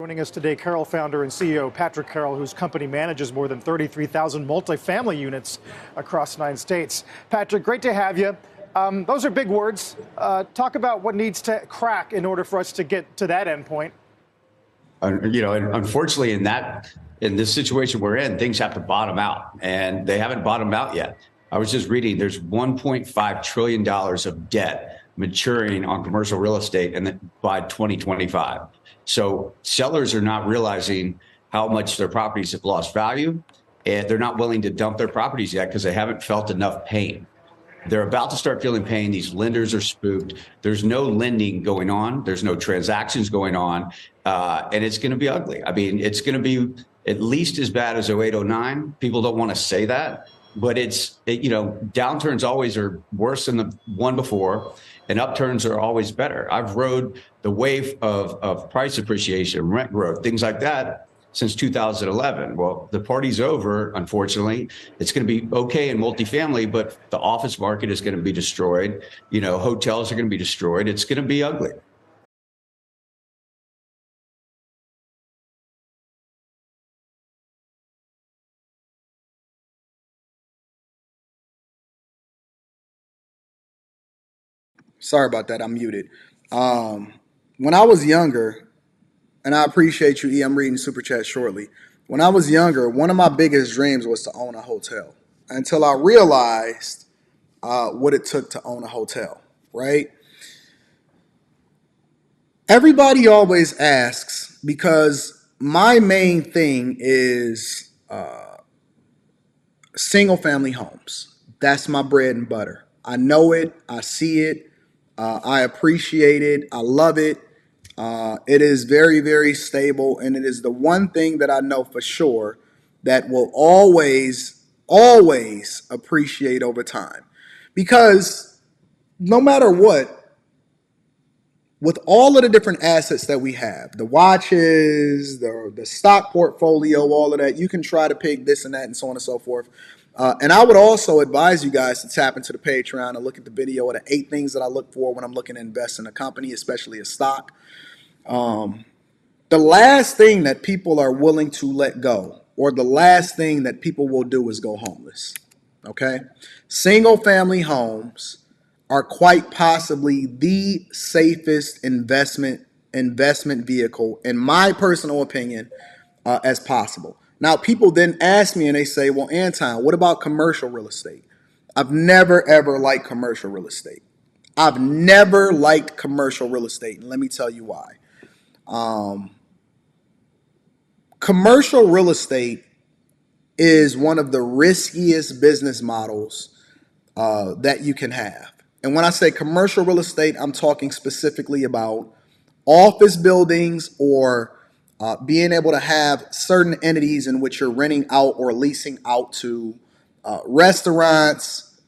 Joining us today, Carroll founder and CEO Patrick Carroll, whose company manages more than 33,000 multifamily units across 9 states. Patrick, great to have you. Those are big words. Talk about what needs to crack in order for us to get to that end point. Unfortunately, in this situation we're in, things have to bottom out, and they haven't bottomed out yet. I was just reading there's $1.5 trillion of debt maturing on commercial real estate by 2025. So sellers are not realizing how much their properties have lost value, and they're not willing to dump their properties yet because they haven't felt enough pain. They're about to start feeling pain. These lenders are spooked. There's no lending going on. There's no transactions going on. And it's going to be ugly. I mean, it's going to be at least as bad as 08, 09. People don't want to say that, but downturns always are worse than the one before, and upturns are always better. I've rode the wave of price appreciation, rent growth, things like that since 2011. Well, the party's over, unfortunately. It's going to be okay in multifamily, but the office market is going to be destroyed. Hotels are going to be destroyed. It's going to be ugly. Sorry about that. I'm muted. When I was younger, and I appreciate you, E. I'm reading Super Chat shortly. When I was younger, one of my biggest dreams was to own a hotel until I realized what it took to own a hotel, right? Everybody always asks, because my main thing is single family homes. That's my bread and butter. I know it. I see it. I appreciate it. I love it. It is very, very stable, and it is the one thing that I know for sure that will always, always appreciate over time. Because no matter what, with all of the different assets that we have, the watches, the stock portfolio, all of that, you can try to pick this and that and so on and so forth. And I would also advise you guys to tap into the Patreon and look at the video of the 8 things that I look for when I'm looking to invest in a company, especially a stock. The last thing that people are willing to let go, or the last thing that people will do, is go homeless. Okay? Single family homes are quite possibly the safest investment vehicle, in my personal opinion, as possible. Now, people then ask me and they say, well, Anton, what about commercial real estate? I've never, ever liked commercial real estate. I've never liked commercial real estate, and let me tell you why. Commercial real estate is one of the riskiest business models that you can have. And when I say commercial real estate, I'm talking specifically about office buildings or being able to have certain entities in which you're renting out or leasing out to restaurants,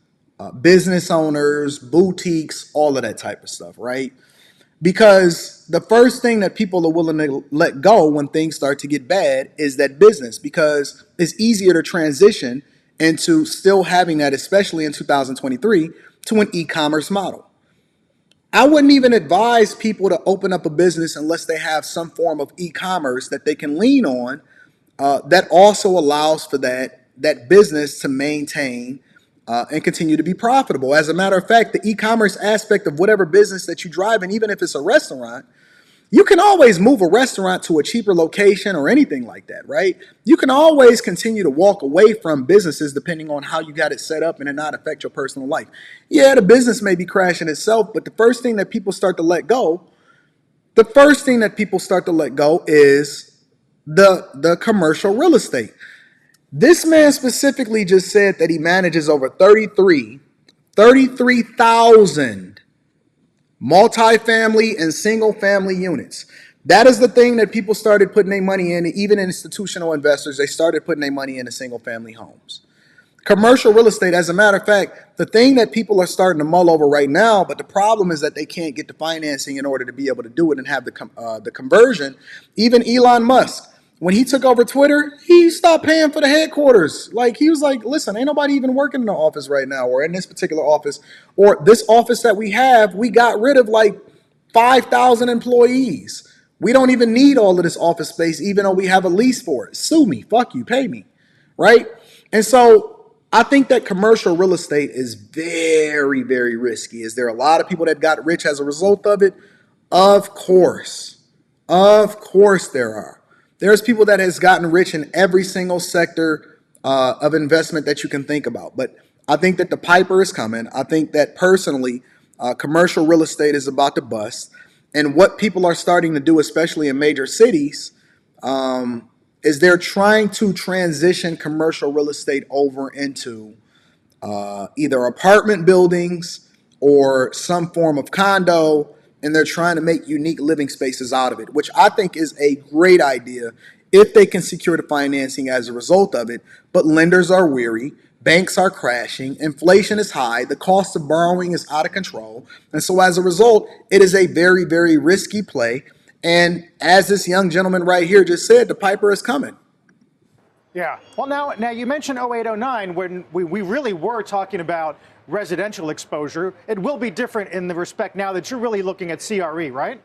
business owners, boutiques, all of that type of stuff, right? Because the first thing that people are willing to let go when things start to get bad is that business, because it's easier to transition into still having that, especially in 2023, to an e-commerce model. I wouldn't even advise people to open up a business unless they have some form of e-commerce that they can lean on that also allows for that business to maintain and continue to be profitable. As a matter of fact, the e-commerce aspect of whatever business that you drive in, even if it's a restaurant, you can always move a restaurant to a cheaper location or anything like that, right? You can always continue to walk away from businesses depending on how you got it set up and it not affect your personal life. Yeah, the business may be crashing itself, but the first thing that people start to let go is the commercial real estate. This man specifically just said that he manages over 33,000 multifamily and single family units. That is the thing that people started putting their money in. Even institutional investors, they started putting their money into single family homes. Commercial real estate, as a matter of fact, the thing that people are starting to mull over right now, but the problem is that they can't get the financing in order to be able to do it and have the conversion. Even Elon Musk, when he took over Twitter, he stopped paying for the headquarters. Like, he was like, listen, ain't nobody even working in the office right now, or in this particular office, or this office that we have, we got rid of like 5,000 employees. We don't even need all of this office space, even though we have a lease for it. Sue me, fuck you, pay me, right? And so I think that commercial real estate is very, very risky. Is there a lot of people that got rich as a result of it? Of course. Of course there are. There's people that has gotten rich in every single sector of investment that you can think about. But I think that the Piper is coming. I think that personally, commercial real estate is about to bust. And what people are starting to do, especially in major cities, is they're trying to transition commercial real estate over into either apartment buildings or some form of condo, and they're trying to make unique living spaces out of it, which I think is a great idea if they can secure the financing as a result of it. But lenders are weary, banks are crashing, inflation is high, the cost of borrowing is out of control. And so as a result, it is a very, very risky play. And as this young gentleman right here just said, the Piper is coming. Yeah. Well, now you mentioned 0809 when we really were talking about residential exposure. It will be different in the respect now that you're really looking at CRE, right?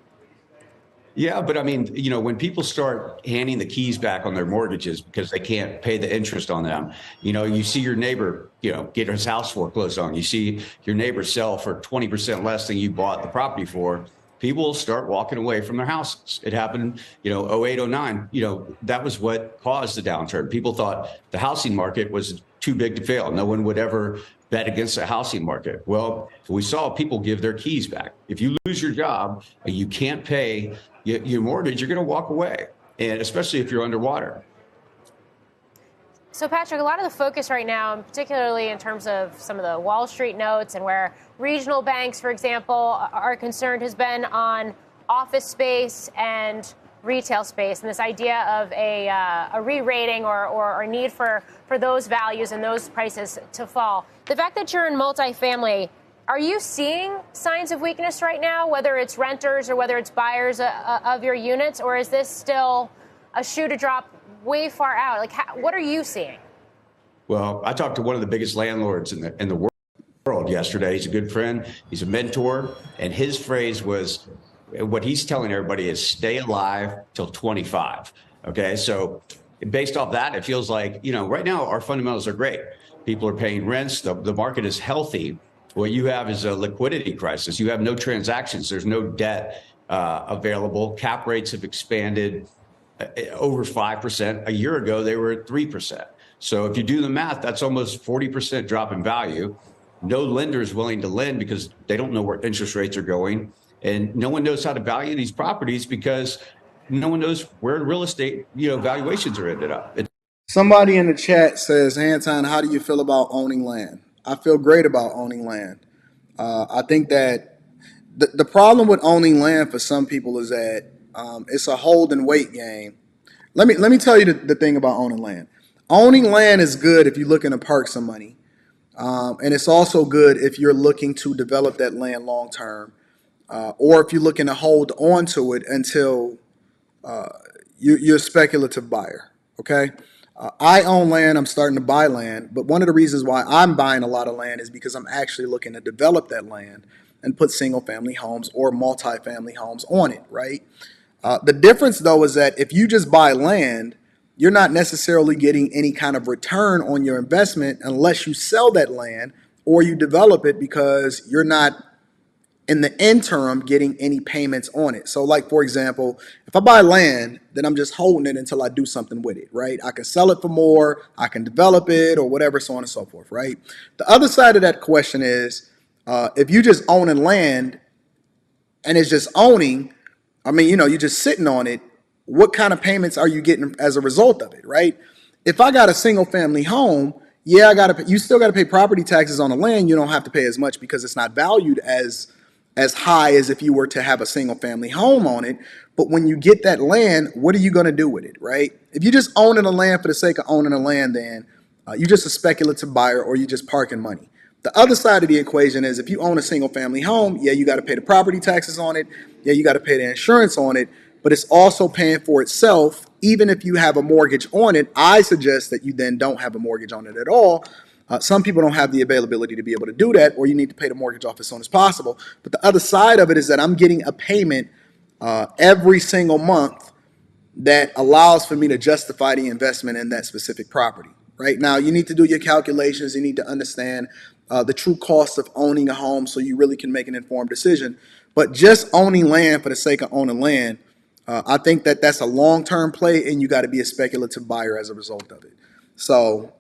Yeah, but I mean, you know, when people start handing the keys back on their mortgages because they can't pay the interest on them, you know, you see your neighbor, you know, get his house foreclosed on. You see your neighbor sell for 20% less than you bought the property for. People start walking away from their houses. It happened, you know, 08, 09, you know, that was what caused the downturn. People thought the housing market was too big to fail. No one would ever bet against the housing market. Well, we saw people give their keys back. If you lose your job and you can't pay your mortgage, you're going to walk away, and especially if you're underwater. So, Patrick, a lot of the focus right now, and particularly in terms of some of the Wall Street notes and where regional banks, for example, are concerned, has been on office space and retail space, and this idea of a re-rating or a need for those values and those prices to fall. The fact that you're in multifamily, are you seeing signs of weakness right now, whether it's renters or whether it's buyers of your units, or is this still a shoe to drop way far out? Like, what are you seeing? Well, I talked to one of the biggest landlords in the world yesterday. He's a good friend. He's a mentor. And his phrase was, what he's telling everybody is stay alive till 25. Okay. So based off that, it feels like, you know, right now our fundamentals are great. People are paying rents. The market is healthy. What you have is a liquidity crisis. You have no transactions. There's no debt available. Cap rates have expanded over 5%. A year ago, they were at 3%. So if you do the math, that's almost 40% drop in value. No lender is willing to lend because they don't know where interest rates are going. And no one knows how to value these properties because no one knows where real estate, you know, valuations are ended up. Somebody in the chat says, Anton, how do you feel about owning land? I feel great about owning land. I think that the problem with owning land for some people is that it's a hold and wait game. Let me tell you the thing about owning land. Owning land is good if you're looking to park some money. And it's also good if you're looking to develop that land long term, or if you're looking to hold on to it until you're a speculative buyer. Okay. I own land. I'm starting to buy land. But one of the reasons why I'm buying a lot of land is because I'm actually looking to develop that land and put single family homes or multifamily homes on it. Right. The difference, though, is that if you just buy land, you're not necessarily getting any kind of return on your investment unless you sell that land or you develop it, because you're not in the interim getting any payments on it. So like, for example, if I buy land, then I'm just holding it until I do something with it, right? I can sell it for more, I can develop it or whatever, so on and so forth, right? The other side of that question is, if you just own land and it's just owning, I mean, you know, you're just sitting on it, what kind of payments are you getting as a result of it, right? If I got a single family home, yeah, you still got to pay property taxes on the land. You don't have to pay as much because it's not valued as high as if you were to have a single family home on it. But when you get that land, what are you going to do with it, right? If you're just owning the land for the sake of owning the land, then you're just a speculative buyer or you're just parking money. The other side of the equation is if you own a single family home, yeah, you got to pay the property taxes on it. Yeah, you got to pay the insurance on it, but it's also paying for itself. Even if you have a mortgage on it, I suggest that you then don't have a mortgage on it at all. Some people don't have the availability to be able to do that, or you need to pay the mortgage off as soon as possible. But the other side of it is that I'm getting a payment every single month that allows for me to justify the investment in that specific property. Right now, you need to do your calculations. You need to understand the true cost of owning a home so you really can make an informed decision. But just owning land for the sake of owning land, I think that that's a long-term play, and you got to be a speculative buyer as a result of it. So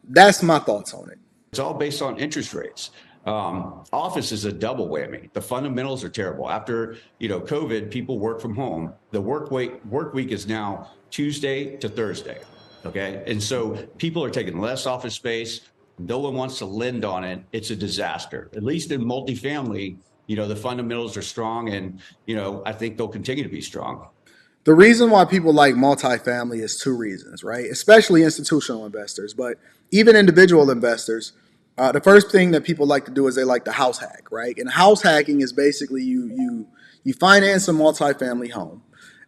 that's my thoughts on it. It's all based on interest rates. Office is a double whammy. The fundamentals are terrible. After COVID, people work from home. The work week is now Tuesday to Thursday. Okay, and so people are taking less office space. No one wants to lend on it. It's a disaster. At least in multifamily, the fundamentals are strong, and I think they'll continue to be strong. The reason why people like multifamily is two reasons, right? Especially institutional investors, but even individual investors. The first thing that people like to do is they like to house hack, right? And house hacking is basically you finance a multifamily home,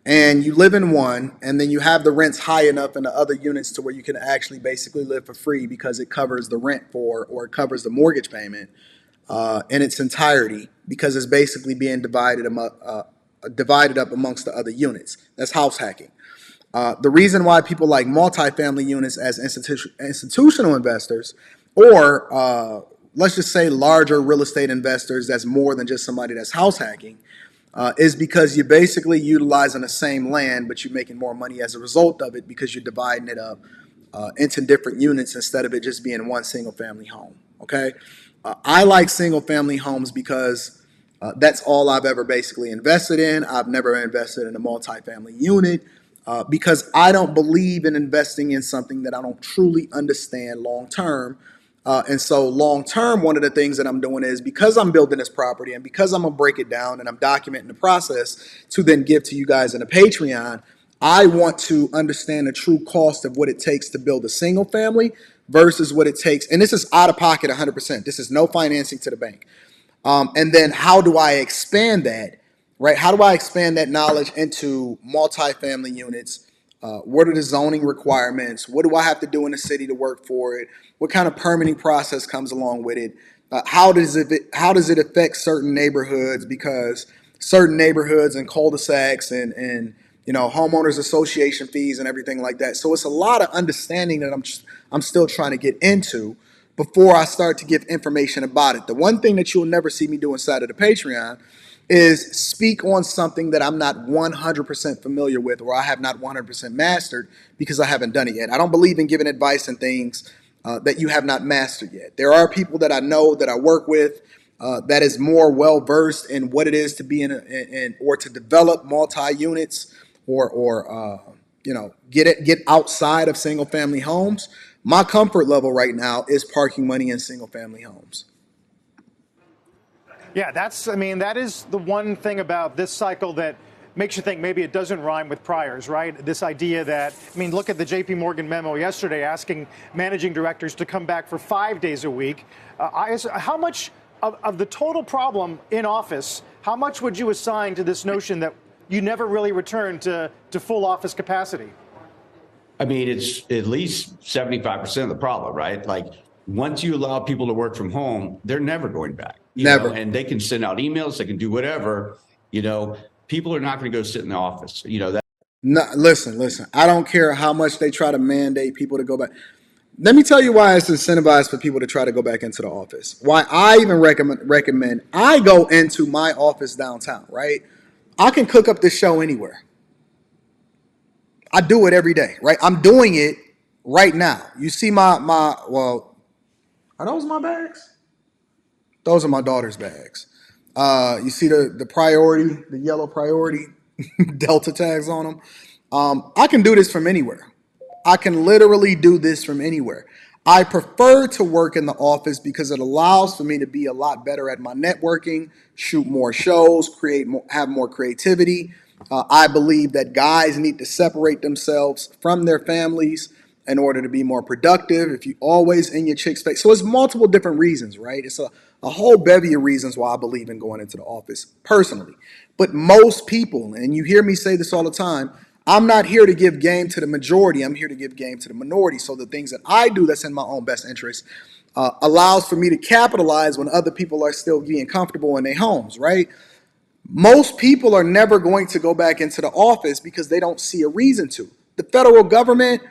and you live in one, and then you have the rents high enough in the other units to where you can actually basically live for free because it covers the rent or it covers the mortgage payment in its entirety because it's basically being divided up amongst the other units. That's house hacking. The reason why people like multifamily units as institutional investors, or let's just say larger real estate investors that's more than just somebody that's house hacking, is because you're basically utilizing the same land, but you're making more money as a result of it because you're dividing it up into different units instead of it just being one single family home. Okay, I like single family homes because that's all I've ever basically invested in. I've never invested in a multifamily unit because I don't believe in investing in something that I don't truly understand long term. And so long term, one of the things that I'm doing is because I'm building this property and because I'm going to break it down and I'm documenting the process to then give to you guys in a Patreon, I want to understand the true cost of what it takes to build a single family versus what it takes. And this is out of pocket 100%. This is no financing to the bank. And then how do I expand that, right? How do I expand that knowledge into multifamily units? What are the zoning requirements? What do I have to do in the city to work for it? What kind of permitting process comes along with it? How does it affect certain neighborhoods? Because certain neighborhoods and cul-de-sacs and homeowners association fees and everything like that. So it's a lot of understanding that I'm still trying to get into before I start to give information about it. The one thing that you'll never see me do inside of the Patreon is speak on something that I'm not 100% familiar with or I have not 100% mastered because I haven't done it yet. I don't believe in giving advice and things that you have not mastered yet. There are people that I know that I work with that is more well-versed in what it is to be or to develop multi-units or get outside of single-family homes. My comfort level right now is parking money in single-family homes. Yeah, that is the one thing about this cycle that makes you think maybe it doesn't rhyme with priors, right? This idea that, look at the JP Morgan memo yesterday asking managing directors to come back for 5 days a week. How much of the total problem in office, how much would you assign to this notion that you never really return to full office capacity? It's at least 75% of the problem, right? Like once you allow people to work from home, they're never going back. Never. And they can send out emails, they can do whatever. People are not going to go sit in the office. No, listen. I don't care how much they try to mandate people to go back. Let me tell you why it's incentivized for people to try to go back into the office. Why I even recommend I go into my office downtown, right? I can cook up this show anywhere. I do it every day, right? I'm doing it right now. You see are those my bags? Those are my daughter's bags. You see the priority, the yellow priority Delta tags on them. I can do this from anywhere. I can literally do this from anywhere. I prefer to work in the office because it allows for me to be a lot better at my networking, shoot more shows, have more creativity. I believe that guys need to separate themselves from their families in order to be more productive. If you always in your chick's face. So it's multiple different reasons, right? It's a whole bevy of reasons why I believe in going into the office personally. But most people, and you hear me say this all the time, I'm not here to give game to the majority. I'm here to give game to the minority. So the things that I do that's in my own best interest allows for me to capitalize when other people are still being comfortable in their homes, right? Most people are never going to go back into the office because they don't see a reason to. The federal government,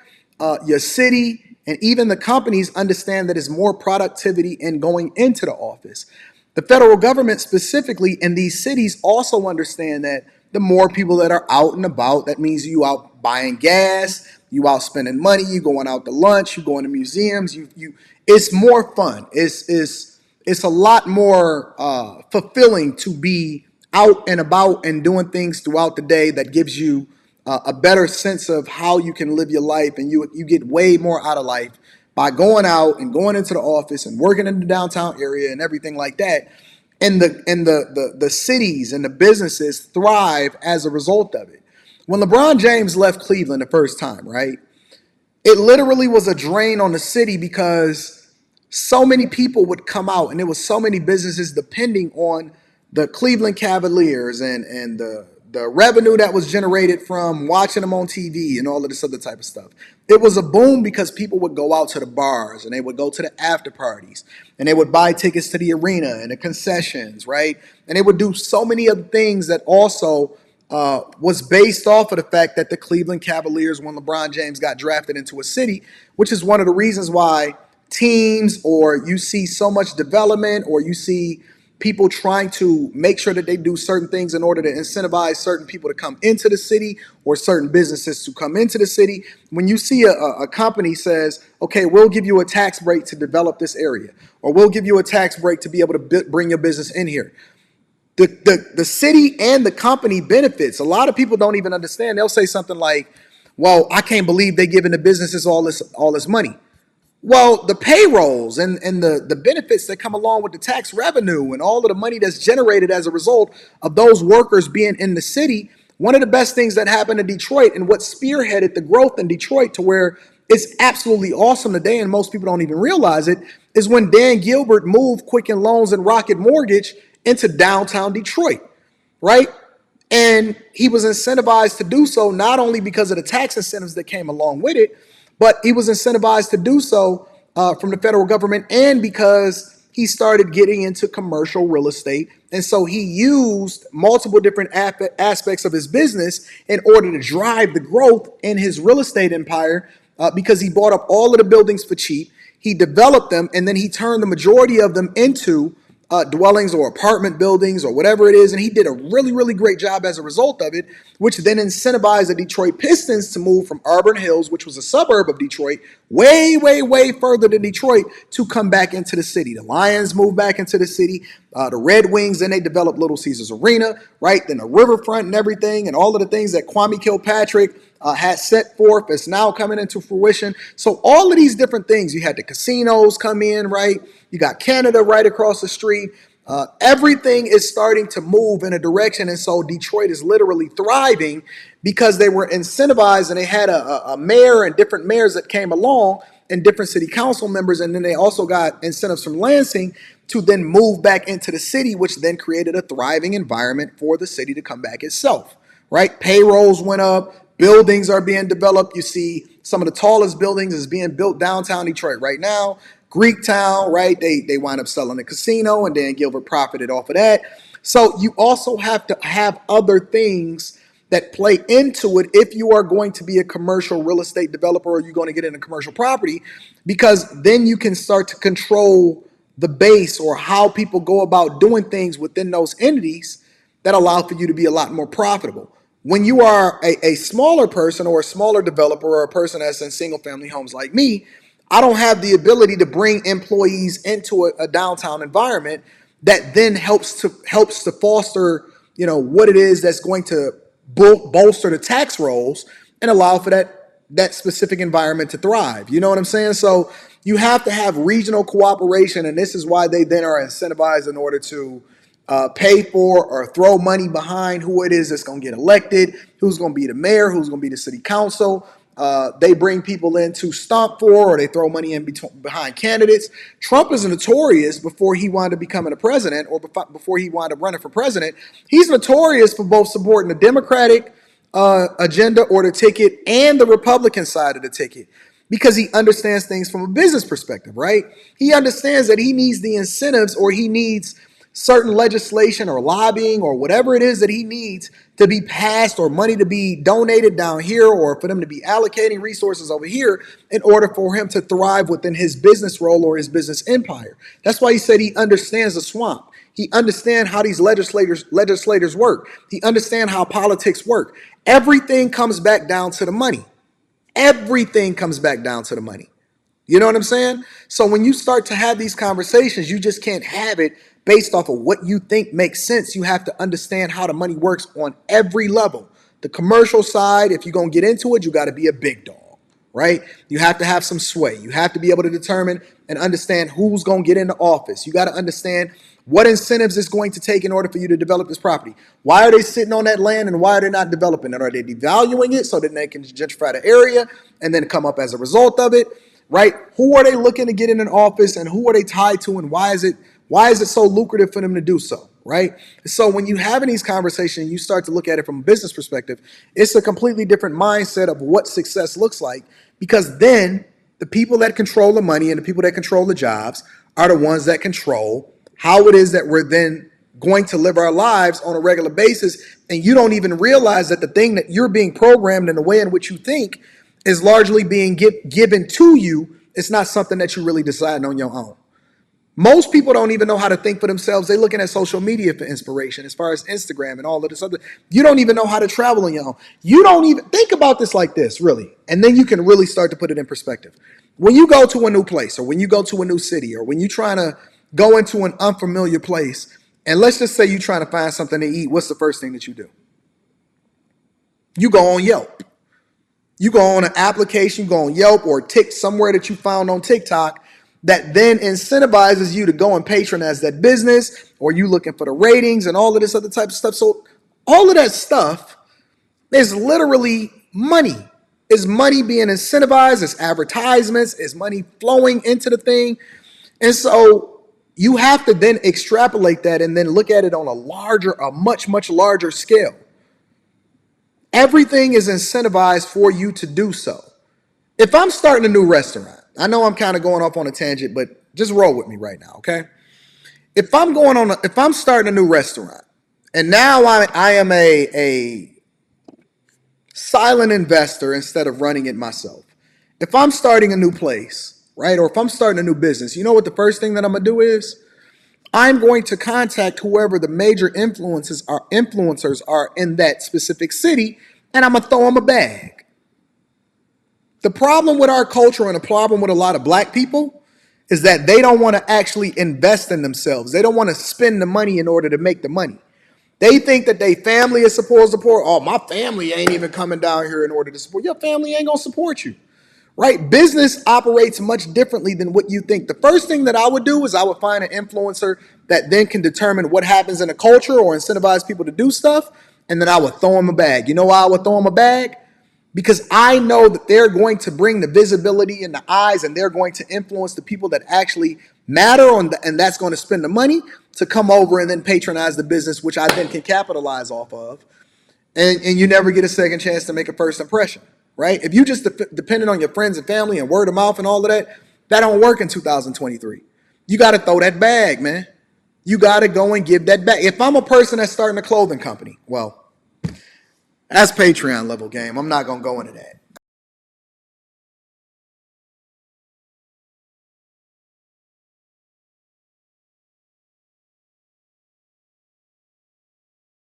your city, and even the companies understand that it's more productivity in going into the office. The federal government specifically in these cities also understand that the more people that are out and about, that means you out buying gas, you out spending money, you going out to lunch, you going to museums, it's more fun. It's a lot more fulfilling to be out and about and doing things throughout the day that gives you a better sense of how you can live your life, and you get way more out of life by going out and going into the office and working in the downtown area and everything like that. And the cities and the businesses thrive as a result of it. When LeBron James left Cleveland the first time, right? It literally was a drain on the city because so many people would come out, and there was so many businesses depending on the Cleveland Cavaliers and the revenue that was generated from watching them on TV and all of this other type of stuff. It was a boom because people would go out to the bars and they would go to the after parties and they would buy tickets to the arena and the concessions, right? And they would do so many other things that also was based off of the fact that the Cleveland Cavaliers, when LeBron James got drafted into a city, which is one of the reasons why teams, or you see so much development, or you see people trying to make sure that they do certain things in order to incentivize certain people to come into the city or certain businesses to come into the city. When you see a company says, okay, we'll give you a tax break to develop this area, or we'll give you a tax break to be able to bring your business in here. The city and the company benefits. A lot of people don't even understand. They'll say something like, well, I can't believe they're giving the businesses all this money. Well, the payrolls and the benefits that come along with the tax revenue and all of the money that's generated as a result of those workers being in the city. One of the best things that happened in Detroit, and what spearheaded the growth in Detroit to where it's absolutely awesome today, and most people don't even realize it, is when Dan Gilbert moved Quicken Loans and Rocket Mortgage into downtown Detroit, right? And he was incentivized to do so not only because of the tax incentives that came along with it, but he was incentivized to do so from the federal government, and because he started getting into commercial real estate. And so he used multiple different aspects of his business in order to drive the growth in his real estate empire, because he bought up all of the buildings for cheap. He developed them, and then he turned the majority of them into dwellings or apartment buildings or whatever it is. And he did a really, really great job as a result of it, which then incentivized the Detroit Pistons to move from Auburn Hills, which was a suburb of Detroit, way, way, way further than Detroit, to come back into the city. The Lions moved back into the city. The Red Wings, then they developed Little Caesars Arena, right? Then the riverfront and everything, and all of the things that Kwame Kilpatrick had set forth is now coming into fruition. So all of these different things, you had the casinos come in, right? You got Canada right across the street. Everything is starting to move in a direction. And so Detroit is literally thriving because they were incentivized, and they had a mayor and different mayors that came along and different city council members. And then they also got incentives from Lansing to then move back into the city, which then created a thriving environment for the city to come back itself, right? Payrolls went up. Buildings are being developed. You see some of the tallest buildings is being built downtown Detroit right now. Greektown, right? They wind up selling a casino, and Dan Gilbert profited off of that. So you also have to have other things that play into it if you are going to be a commercial real estate developer, or you're going to get into commercial property, because then you can start to control the base or how people go about doing things within those entities that allow for you to be a lot more profitable. When you are a smaller person or a smaller developer or a person that's in single family homes like me, I don't have the ability to bring employees into a downtown environment that then helps to foster, what it is that's going to bolster the tax rolls and allow for that specific environment to thrive. You know what I'm saying? So you have to have regional cooperation, and this is why they then are incentivized in order to pay for or throw money behind who it is that's going to get elected, who's going to be the mayor, who's going to be the city council. They bring people in to stomp for, or they throw money in behind candidates. Trump is notorious, before he wound up becoming a president, or before he wound up running for president, he's notorious for both supporting the Democratic agenda or the ticket and the Republican side of the ticket, because he understands things from a business perspective, right? He understands that he needs the incentives, or he needs certain legislation or lobbying or whatever it is that he needs to be passed or money to be donated down here or for them to be allocating resources over here in order for him to thrive within his business role or his business empire. That's why he said he understands the swamp. He understands how these legislators work. He understands how politics work. Everything comes back down to the money. Everything comes back down to the money. You know what I'm saying? So when you start to have these conversations, you just can't have it based off of what you think makes sense. You have to understand how the money works on every level. The commercial side, if you're going to get into it, you got to be a big dog, right? You have to have some sway. You have to be able to determine and understand who's going to get into office. You got to understand what incentives it's going to take in order for you to develop this property. Why are they sitting on that land and why are they not developing it? Are they devaluing it so that they can gentrify the area and then come up as a result of it? Right? Who are they looking to get in an office and who are they tied to and why is it so lucrative for them to do so? Right? So when you having these conversations, you start to look at it from a business perspective, it's a completely different mindset of what success looks like, because then the people that control the money and the people that control the jobs are the ones that control how it is that we're then going to live our lives on a regular basis. And you don't even realize that the thing that you're being programmed in the way in which you think is largely being given to you. It's not something that you're really deciding on your own. Most people don't even know how to think for themselves. They're looking at social media for inspiration as far as Instagram and all of this other. You don't even know how to travel on your own. You don't even think about this like this, really. And then you can really start to put it in perspective. When you go to a new place or when you go to a new city or when you're trying to go into an unfamiliar place, and let's just say you're trying to find something to eat, what's the first thing that you do? You go on Yelp. You go on an application, you go on Yelp or somewhere that you found on TikTok that then incentivizes you to go and patronize that business, or you looking for the ratings and all of this other type of stuff. So all of that stuff is literally money. Is money being incentivized? Is advertisements? Is money flowing into the thing? And so you have to then extrapolate that and then look at it on a much, much larger scale. Everything is incentivized for you to do so. If I'm starting a new restaurant, I know I'm kind of going off on a tangent, but just roll with me right now, okay? If I'm starting a new restaurant, and now I am a silent investor instead of running it myself. If I'm starting a new place, right, or if I'm starting a new business, you know what the first thing that I'm gonna do is? I'm going to contact whoever the major influencers are in that specific city, and I'm gonna throw them a bag. The problem with our culture and the problem with a lot of black people is that they don't want to actually invest in themselves. They don't want to spend the money in order to make the money. They think that their family is supposed to support. Oh, my family ain't even coming down here in order to support. Your family ain't gonna support you. Right? Business operates much differently than what you think. The first thing that I would do is I would find an influencer that then can determine what happens in a culture or incentivize people to do stuff, and then I would throw them a bag. You know why I would throw them a bag? Because I know that they're going to bring the visibility and the eyes, and they're going to influence the people that actually matter, and that's going to spend the money to come over and then patronize the business, which I then can capitalize off of. And you never get a second chance to make a first impression. Right? If you just dependent on your friends and family and word of mouth and all of that, that don't work in 2023. You got to throw that bag, man. You got to go and give that back. If I'm a person that's starting a clothing company, well, that's Patreon level game. I'm not going to go into that.